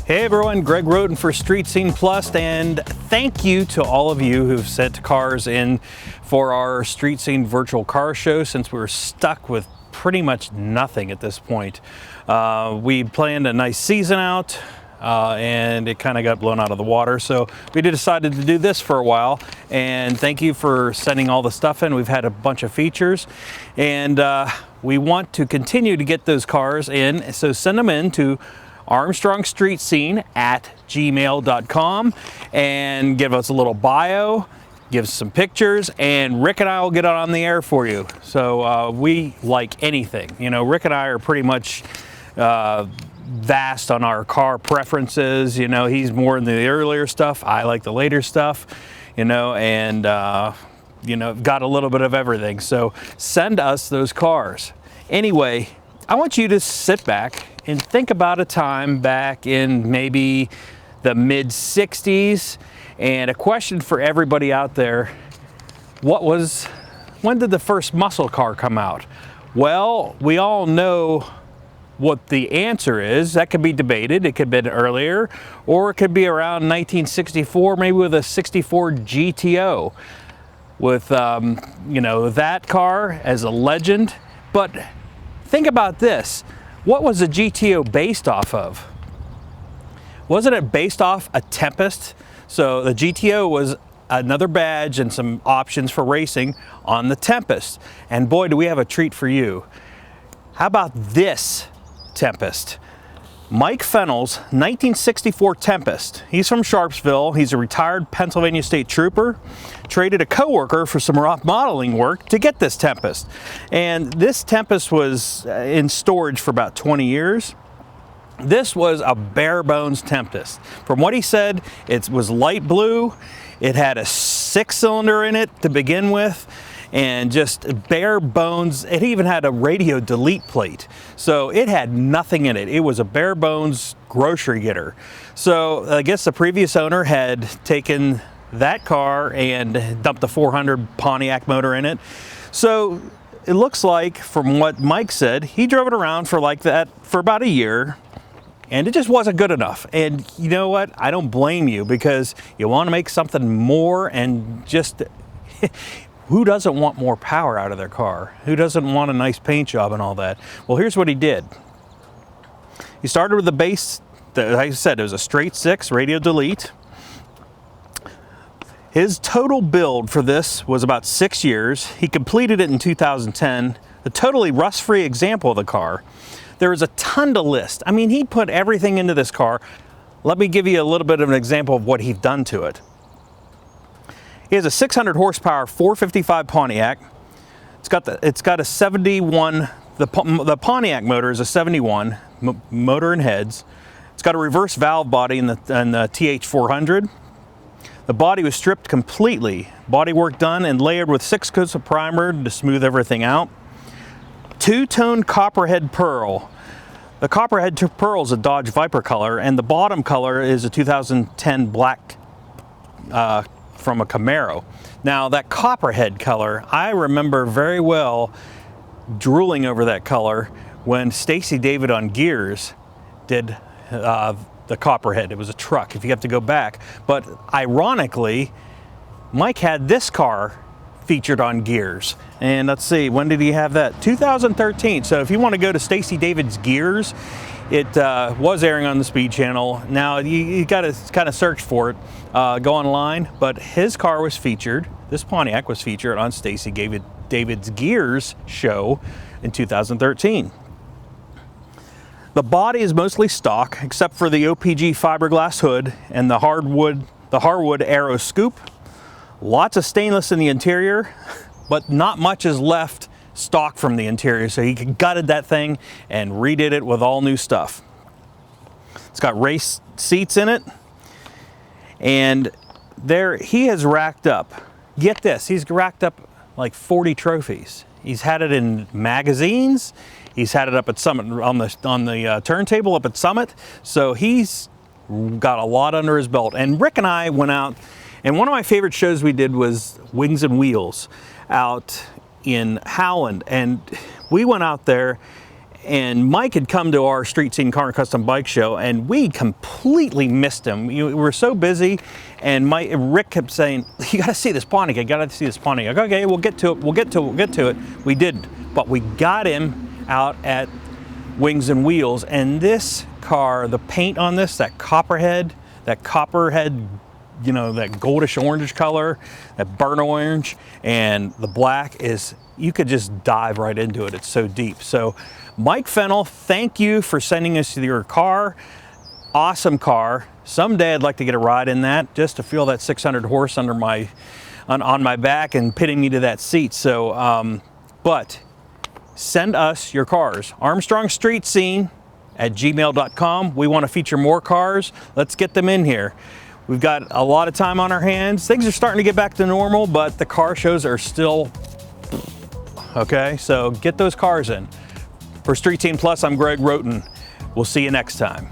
Hey everyone, Greg Roden for Street Scene Plus, and thank you to all of you who've sent cars in for our Street Scene virtual car show since we were stuck with pretty much nothing at this point. We planned a nice season out and it kind of got blown out of the water, so we decided to do this for a while. And thank you for sending all the stuff in. We've had a bunch of features, and we want to continue to get those cars in, so send them in to Armstrong Street Scene at gmail.com and give us a little bio, give us some pictures, and Rick and I will get it on the air for you. So we like anything. You know, Rick and I are pretty much vast on our car preferences. You know, he's more in the earlier stuff. I like the later stuff, you know, and you know, got a little bit of everything. So send us those cars. Anyway, I want you to sit back and think about a time back in maybe the mid 60s, and a question for everybody out there: when did the first muscle car come out? Well, we all know what the answer is. That could be debated. It could have been earlier, or it could be around 1964, maybe with a 64 GTO, with you know, that car as a legend. But think about this. What was the GTO based off of? Wasn't it based off a Tempest? So the GTO was another badge and some options for racing on the Tempest. And boy, do we have a treat for you. How about this Tempest? Mike Fennell's 1964 Tempest. He's from Sharpsville. He's a retired Pennsylvania State Trooper. Traded a coworker for some rough modeling work to get this Tempest. And this Tempest was in storage for about 20 years. This was a bare bones Tempest. From what he said, it was light blue. It had a 6-cylinder in it to begin with, and just bare bones. It even had a radio delete plate. So it had nothing in it. It was a bare bones grocery getter. So I guess the previous owner had taken that car and dumped the 400 Pontiac motor in it. So it looks like, from what Mike said, he drove it around for like that for about a year, and it just wasn't good enough. And you know what? I don't blame you, because you want to make something more, and just who doesn't want more power out of their car? Who doesn't want a nice paint job and all that? Well, here's what he did. He started with the base, like I said, it was a straight 6 radio delete. His total build for this was about 6 years. He completed it in 2010, a totally rust-free example of the car. There was a ton to list. I mean, he put everything into this car. Let me give you a little bit of an example of what he's done to it. He has a 600 horsepower 455 Pontiac. It's got a 71. The Pontiac motor is a 71 motor and heads. It's got a reverse valve body in the TH400. The body was stripped completely. Body work done and layered with 6 coats of primer to smooth everything out. 2-tone copperhead pearl. The copperhead pearl is a Dodge Viper color, and the bottom color is a 2010 black from a Camaro. Now, that copperhead color, I remember very well drooling over that color when Stacy David on Gears did the copperhead. It was a truck, if you have to go back. But ironically, Mike had this car featured on Gears. And let's see, when did he have that? 2013. So if you want to go to Stacy David's Gears, it was airing on the Speed Channel. Now you got to kind of search for it, go online. But his car was featured, this Pontiac was featured on Stacy David's Gears show in 2013. The body is mostly stock, except for the OPG fiberglass hood and the Harwood Aero scoop. Lots of stainless in the interior, but not much is left stock from the interior, so he gutted that thing and redid it with all new stuff. It's got race seats in it, and there he has racked up, get this, he's racked up like 40 trophies. He's had it in magazines, he's had it up at Summit on the turntable up at Summit, so he's got a lot under his belt. And Rick and I went out, and one of my favorite shows we did was Wings and Wheels out in Howland, and we went out there And Mike had come to our Street Scene Car and Custom Bike Show, and we completely missed him. We were so busy, and Rick kept saying, "You got to see this Pontiac. I got to see this Pontiac." Like, okay, we'll get to it. We'll get to it. We didn't, but we got him out at Wings and Wheels, and this car, the paint on this, that copperhead, you know, that goldish orange color, that burnt orange, and the black is, you could just dive right into it. It's so deep. So Mike Fennell, thank you for sending us your car. Awesome car. Someday I'd like to get a ride in that, just to feel that 600 horse under on my back and pitting me to that seat. So, but send us your cars. Armstrong Street Scene at gmail.com. We want to feature more cars. Let's get them in here. We've got a lot of time on our hands. Things are starting to get back to normal, but the car shows are still, okay? So get those cars in. For Street Scene Plus, I'm Greg Roten. We'll see you next time.